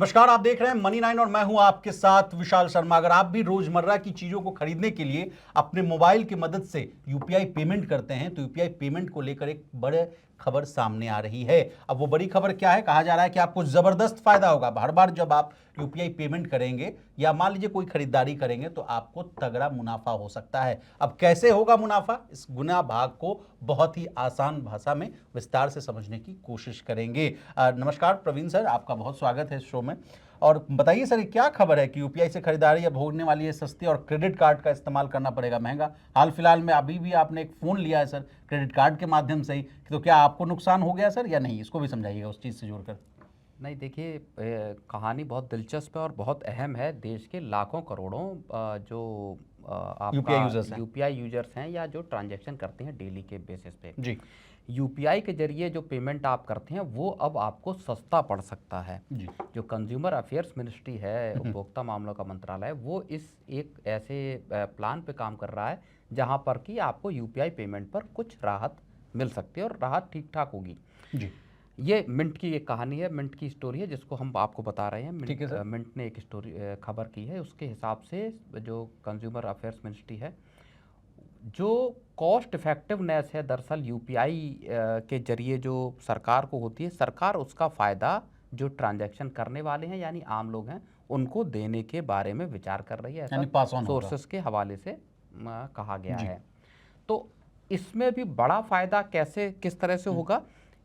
नमस्कार, आप देख रहे हैं मनी 9 और मैं हूं आपके साथ विशाल शर्मा। अगर आप भी रोजमर्रा की चीजों को खरीदने के लिए अपने मोबाइल की मदद से यूपीआई पेमेंट करते हैं तो यूपीआई पेमेंट को लेकर एक बड़े खबर सामने आ रही है। अब वो बड़ी खबर क्या है? कहा जा रहा है कि आपको जबरदस्त फायदा होगा। हर बार जब आप यूपीआई पेमेंट करेंगे या मान लीजिए कोई खरीदारी करेंगे तो आपको तगड़ा मुनाफा हो सकता है। अब कैसे होगा मुनाफा, इस गुना भाग को बहुत ही आसान भाषा में विस्तार से समझने की कोशिश करेंगे। नमस्कार प्रवीण सर, आपका बहुत स्वागत है इस शो में। और बताइए सर, ये क्या खबर है कि यूपीआई से खरीदारी अब होने वाली है सस्ती और क्रेडिट कार्ड का इस्तेमाल करना पड़ेगा महंगा। हाल फिलहाल में अभी भी आपने एक फ़ोन लिया है सर क्रेडिट कार्ड के माध्यम से ही, तो क्या आपको नुकसान हो गया सर या नहीं? इसको भी समझाइएगा उस चीज़ से जोड़कर। नहीं, देखिए, कहानी बहुत दिलचस्प है और बहुत अहम है। देश के लाखों करोड़ों जो आपका यूपीआई यूजर्स हैं यूपीआई यूजर्स हैं या जो ट्रांजैक्शन करते हैं डेली के बेसिस पे, जी। यूपीआई के जरिए जो पेमेंट आप करते हैं वो अब आपको सस्ता पड़ सकता है। जी। जो कंज्यूमर अफेयर्स मिनिस्ट्री है, उपभोक्ता मामलों का मंत्रालय है, वो इस एक ऐसे प्लान पे काम कर रहा है जहां पर कि आपको यूपीआई पेमेंट पर कुछ राहत मिल सकती है और राहत ठीक ठाक होगी। जी। ये मिंट की एक कहानी है, मिंट की स्टोरी है जिसको हम आपको बता रहे हैं। ठीक है सर। मिंट ने एक स्टोरी खबर की है। उसके हिसाब से जो कंज्यूमर अफेयर्स मिनिस्ट्री है, जो कॉस्ट इफेक्टिवनेस है दरअसल यूपीआई के जरिए जो सरकार को होती है, सरकार उसका फ़ायदा जो ट्रांजैक्शन करने वाले हैं यानी आम लोग हैं उनको देने के बारे में विचार कर रही है, ऐसा पास ऑन होगा। सोर्सेस के हवाले से कहा गया जी। है। तो इसमें भी बड़ा फ़ायदा कैसे किस तरह से होगा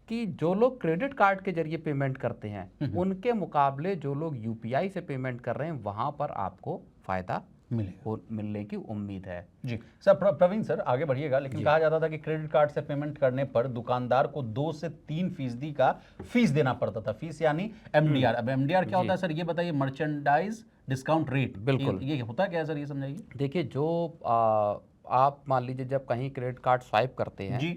कि जो लोग क्रेडिट कार्ड के जरिए पेमेंट करते हैं उनके मुकाबले जो लोग यूपीआई से पेमेंट कर रहे हैं वहां पर आपको फ़ायदा मिलने की उम्मीद है। जी सर। प्रवीण सर आगे बढ़िएगा। लेकिन कहा जाता था कि क्रेडिट कार्ड से पेमेंट करने पर दुकानदार को 2 से 3% का फीस देना पड़ता था। फीस यानी एमडीआर। अब एमडीआर क्या होता है सर, ये बताइए। Merchandise discount rate. बिल्कुल। ये होता क्या है सर, ये समझाइए। देखिए, जो आप मान लीजिए जब कहीं क्रेडिट कार्ड स्वाइप करते हैं जी।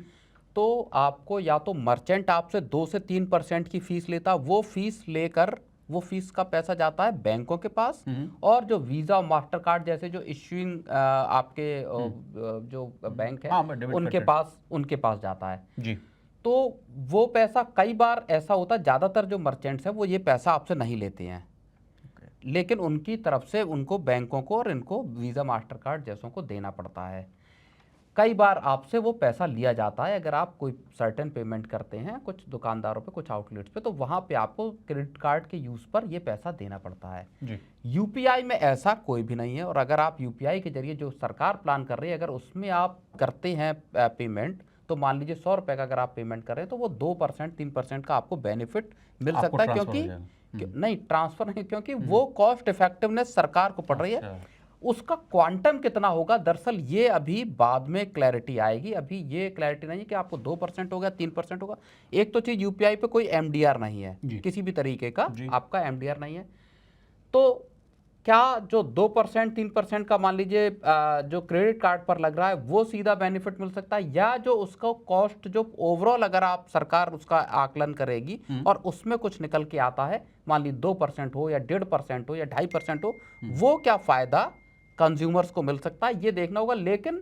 तो आपको या तो मर्चेंट आपसे 2 से 3% की फीस लेता, वो फीस लेकर वो फीस का पैसा जाता है बैंकों के पास, और जो वीज़ा और मास्टर कार्ड जैसे जो इश्यूइंग आपके जो बैंक है उनके पास जाता है। जी। तो वो पैसा कई बार ऐसा होता है, ज़्यादातर जो मर्चेंट्स हैं वो ये पैसा आपसे नहीं लेते हैं, लेकिन उनकी तरफ से उनको बैंकों को और इनको वीज़ा मास्टर कार्ड जैसों को देना पड़ता है। कई बार आपसे वो पैसा लिया जाता है अगर आप कोई सर्टेन पेमेंट करते हैं कुछ दुकानदारों पे, कुछ आउटलेट्स पे, तो वहाँ पे आपको क्रेडिट कार्ड के यूज़ पर ये पैसा देना पड़ता है। जी। यूपीआई में ऐसा कोई भी नहीं है। और अगर आप यूपीआई के जरिए जो सरकार प्लान कर रही है अगर उसमें आप करते हैं पेमेंट, तो मान लीजिए 100 रुपये का अगर आप पेमेंट कर रहे हैं तो वो 2% 3% का आपको बेनिफिट मिल सकता है, क्योंकि नहीं ट्रांसफर नहीं, क्योंकि वो कॉस्ट इफेक्टिवनेस सरकार को पड़ रही है। उसका क्वांटम कितना होगा दरअसल ये अभी बाद में क्लैरिटी आएगी। अभी ये क्लैरिटी नहीं है कि आपको 2% होगा 3% होगा। एक तो चीज़, यूपीआई पे कोई एमडीआर नहीं है, किसी भी तरीके का आपका एमडीआर नहीं है। तो क्या जो 2% 3% का मान लीजिए जो क्रेडिट कार्ड पर लग रहा है वो सीधा बेनिफिट मिल सकता है, या जो उसका कॉस्ट जो ओवरऑल अगर आप सरकार उसका आकलन करेगी और उसमें कुछ निकल के आता है, मान लीजिए 2% हो या 1.5% हो या 2.5% हो, वो क्या फ़ायदा कंज्यूमर्स को मिल सकता है ये देखना होगा। लेकिन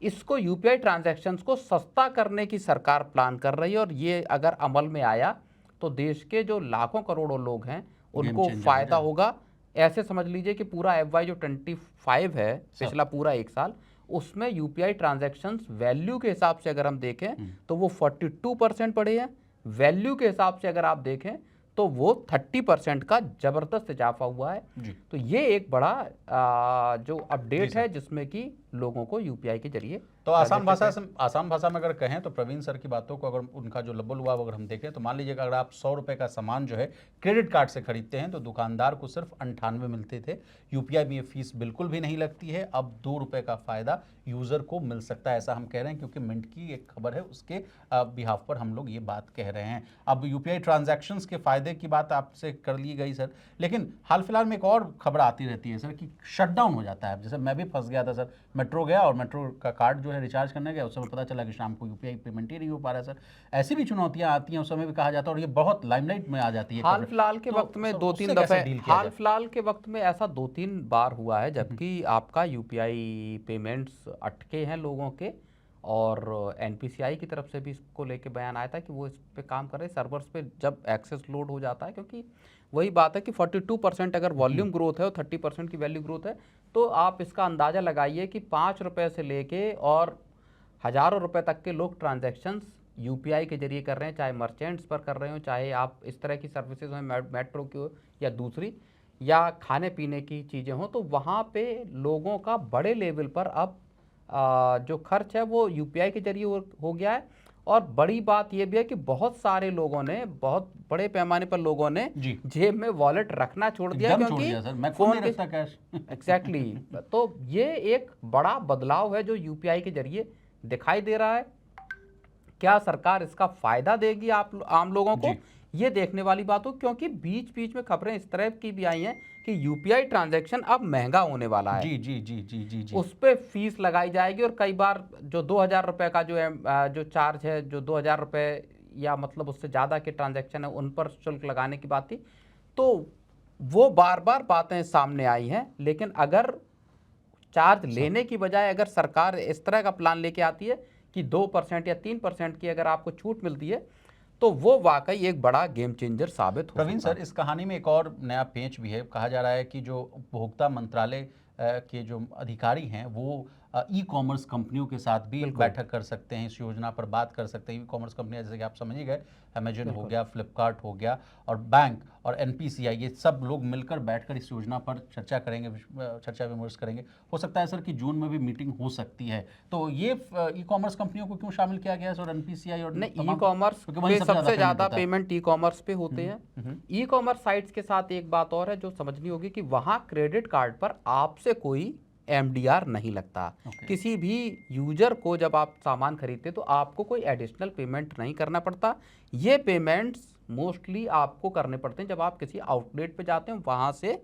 इसको यूपीआई ट्रांजैक्शंस को सस्ता करने की सरकार प्लान कर रही है, और ये अगर अमल में आया तो देश के जो लाखों करोड़ों लोग हैं उनको फ़ायदा होगा। ऐसे समझ लीजिए कि पूरा FY जो 25 है, पिछला पूरा 1 साल, उसमें यूपीआई ट्रांजैक्शंस वैल्यू के हिसाब से अगर हम देखें तो वो 42% बढ़े हैं। वैल्यू के हिसाब से अगर आप देखें तो वो 30% का जबरदस्त इजाफा हुआ है। तो ये एक बड़ा जो अपडेट है जिसमें कि लोगों को यूपीआई के जरिए तो आसान भाषा में अगर कहें तो प्रवीण सर की बातों को, अगर उनका जो लबो लुआब अगर हम देखें तो मान लीजिए अगर आप 100 रुपये का सामान जो है क्रेडिट कार्ड से खरीदते हैं तो दुकानदार को सिर्फ 98 मिलते थे। यूपीआई में ये फीस बिल्कुल भी नहीं लगती है। अब 2 रुपये का फायदा यूजर को मिल सकता है, ऐसा हम कह रहे हैं, क्योंकि मिंट की एक खबर है, उसके बिहाफ पर हम लोग ये बात कह रहे हैं। अब यूपीआई ट्रांजैक्शंस के फायदे की बात आपसे कर ली गई सर, लेकिन हाल फिलहाल में एक और खबर आती रहती है सर कि शटडाउन हो जाता है। जैसे मैं भी फंस गया था सर, मेट्रो गया और मेट्रो का कार्ड जो है रिचार्ज करने गया, उस समय पता चला कि शाम को यूपीआई पेमेंट ही नहीं हो पा रहा है सर। ऐसी भी चुनौतियां आती हैं, उस समय भी कहा जाता है, और ये बहुत लाइमलाइट में आ जाती है। हाल फिलहाल के वक्त में 2-3 दफे हाल फिलहाल के वक्त में ऐसा 2-3 बार हुआ है जबकि आपका यूपीआई पेमेंट्स अटके हैं लोगों के, और एनपीसीआई की तरफ से भी इसको लेके बयान आया था कि वो इस पे काम कर रहे हैं सर्वर्स पे जब एक्सेस लोड हो जाता है, क्योंकि वही बात है कि 42% अगर वॉल्यूम ग्रोथ है और 30% की वैल्यू ग्रोथ है, तो आप इसका अंदाज़ा लगाइए कि 5 रुपये से लेके और हज़ारों रुपए तक के लोग ट्रांजैक्शंस यूपीआई के जरिए कर रहे हैं, चाहे मर्चेंट्स पर कर रहे हो, चाहे आप इस तरह की सर्विसेज हो मेट्रो की हो या दूसरी, या खाने पीने की चीज़ें हों, तो वहाँ पे लोगों का बड़े लेवल पर अब जो खर्च है वो यूपीआई के जरिए हो गया है। और बड़ी बात यह भी है कि बहुत सारे लोगों ने, बहुत बड़े पैमाने पर लोगों ने जी। जेब में वॉलेट रखना छोड़ दिया, एकदम छोड़ क्योंकि दिया सर, मैं खुद नहीं रखता कैश। एग्जैक्टली तो ये एक बड़ा बदलाव है जो यूपीआई के जरिए दिखाई दे रहा है। क्या सरकार इसका फायदा देगी आप आम लोगों को, जी। ये देखने वाली बात हो, क्योंकि बीच बीच में खबरें इस तरह की भी आई हैं कि यूपीआई ट्रांजैक्शन अब महंगा होने वाला है। जी जी जी जी जी जी। उस पे फीस लगाई जाएगी, और कई बार जो 2000 रुपए का जो चार्ज है, जो 2000 रुपए या मतलब उससे ज़्यादा के ट्रांजैक्शन है उन पर शुल्क लगाने की बात थी, तो वो बार बार बातें सामने आई हैं। लेकिन अगर चार्ज लेने की बजाय अगर सरकार इस तरह का प्लान लेके आती है कि 2% या 3% की अगर आपको छूट मिलती है, तो वो वाकई एक बड़ा गेम चेंजर साबित हो प्रवीण सकता है। सर, इस कहानी में एक और नया पेंच भी है। कहा जा रहा है कि जो उपभोक्ता मंत्रालय के जो अधिकारी हैं वो ई कॉमर्स कंपनियों के साथ भी बैठक कर सकते हैं, इस योजना पर बात कर सकते हैं। ई कॉमर्स कंपनियां जैसे कि आप समझ ही गए, अमेजन हो गया, फ्लिपकार्ट हो गया, और बैंक और एनपीसीआई, ये सब लोग मिलकर बैठकर इस योजना पर चर्चा करेंगे, चर्चा विमर्श करेंगे। हो सकता है सर कि जून में भी मीटिंग हो सकती है। तो ये ई कॉमर्स कंपनियों को क्यों शामिल किया गया है, और एनपीसीआई और नहीं, ई कॉमर्स पे सबसे ज़्यादा पेमेंट ई कॉमर्स पे होते हैं। ई कॉमर्स साइट्स के साथ एक बात और है जो समझनी होगी कि वहाँ क्रेडिट कार्ड पर आपसे कोई एमडीआर नहीं लगता। किसी भी यूजर को जब आप सामान खरीदते तो आपको कोई एडिशनल पेमेंट नहीं करना पड़ता। ये पेमेंट्स मोस्टली आपको करने पड़ते हैं जब आप किसी आउटलेट पे जाते हैं, वहाँ से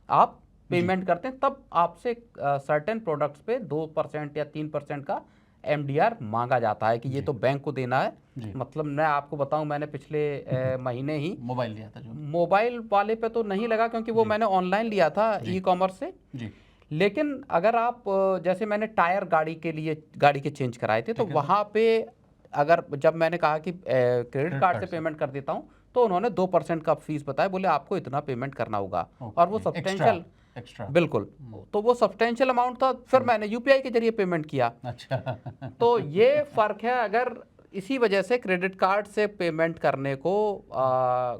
आप पेमेंट करते हैं, तब आपसे सर्टेन प्रोडक्ट्स पे 2% या 3% का एमडीआर मांगा जाता है कि ये तो बैंक को देना है। मतलब मैं आपको बताऊं, मैंने पिछले महीने ही मोबाइल लिया था, जो मोबाइल वाले पे तो नहीं लगा क्योंकि वो मैंने ऑनलाइन लिया था ई कॉमर्स से। लेकिन अगर आप जैसे मैंने टायर गाड़ी के चेंज कराए थे, तो वहाँ पे अगर जब मैंने कहा कि क्रेडिट कार्ड से पेमेंट कर देता हूँ, तो उन्होंने 2% का फीस बताया, बोले आपको इतना पेमेंट करना होगा। और वो सब्सटेंशियल, बिल्कुल, तो वो सब्सटेंशियल अमाउंट था। फिर मैंने यूपीआई के जरिए पेमेंट किया। अच्छा। तो ये फर्क है। अगर इसी वजह से क्रेडिट कार्ड से पेमेंट करने को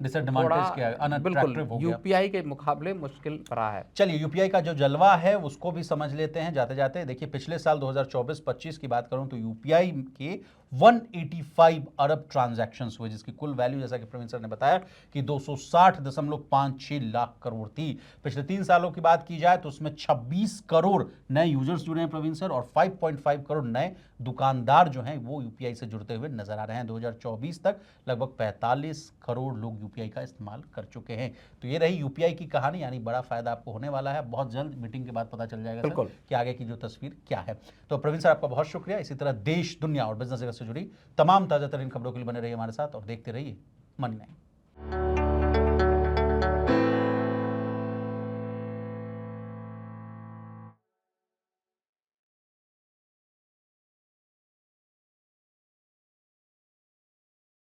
बिल्कुल यूपीआई के मुकाबले मुश्किल रहा है। चलिए, यूपीआई का जो जलवा है उसको भी समझ लेते हैं जाते जाते। देखिए, पिछले साल 2024-25 की बात करूं तो यूपीआई के 185 अरब ट्रांजैक्शंस हुए, जिसकी कुल वैल्यू, जैसा कि प्रवीण सर ने बताया, कि 260.56 लाख करोड़ थी। पिछले 3 सालों की बात की जाए तो उसमें 26 करोड़ नए यूजर्स जुड़े हैं प्रवीण सर, और 5.5 करोड़ नए दुकानदार जो हैं वो यूपीआई से जुड़ते हुए नजर आ रहे हैं। 2024 तक लगभग 45 करोड़ लोग यूपीआई का इस्तेमाल कर चुके हैं। तो ये रही यूपीआई की कहानी, यानी बड़ा फायदा आपको होने वाला है। बहुत जल्द मीटिंग के बाद पता चल जाएगा सर कि आगे की जो तस्वीर क्या है। तो प्रवीण सर, आपका बहुत शुक्रिया। इसी तरह देश, दुनिया और बिजनेस जगत से जुड़ी तमाम ताजा तरीन खबरों के लिए बने रहिए हमारे साथ और देखते रहिए मनी9।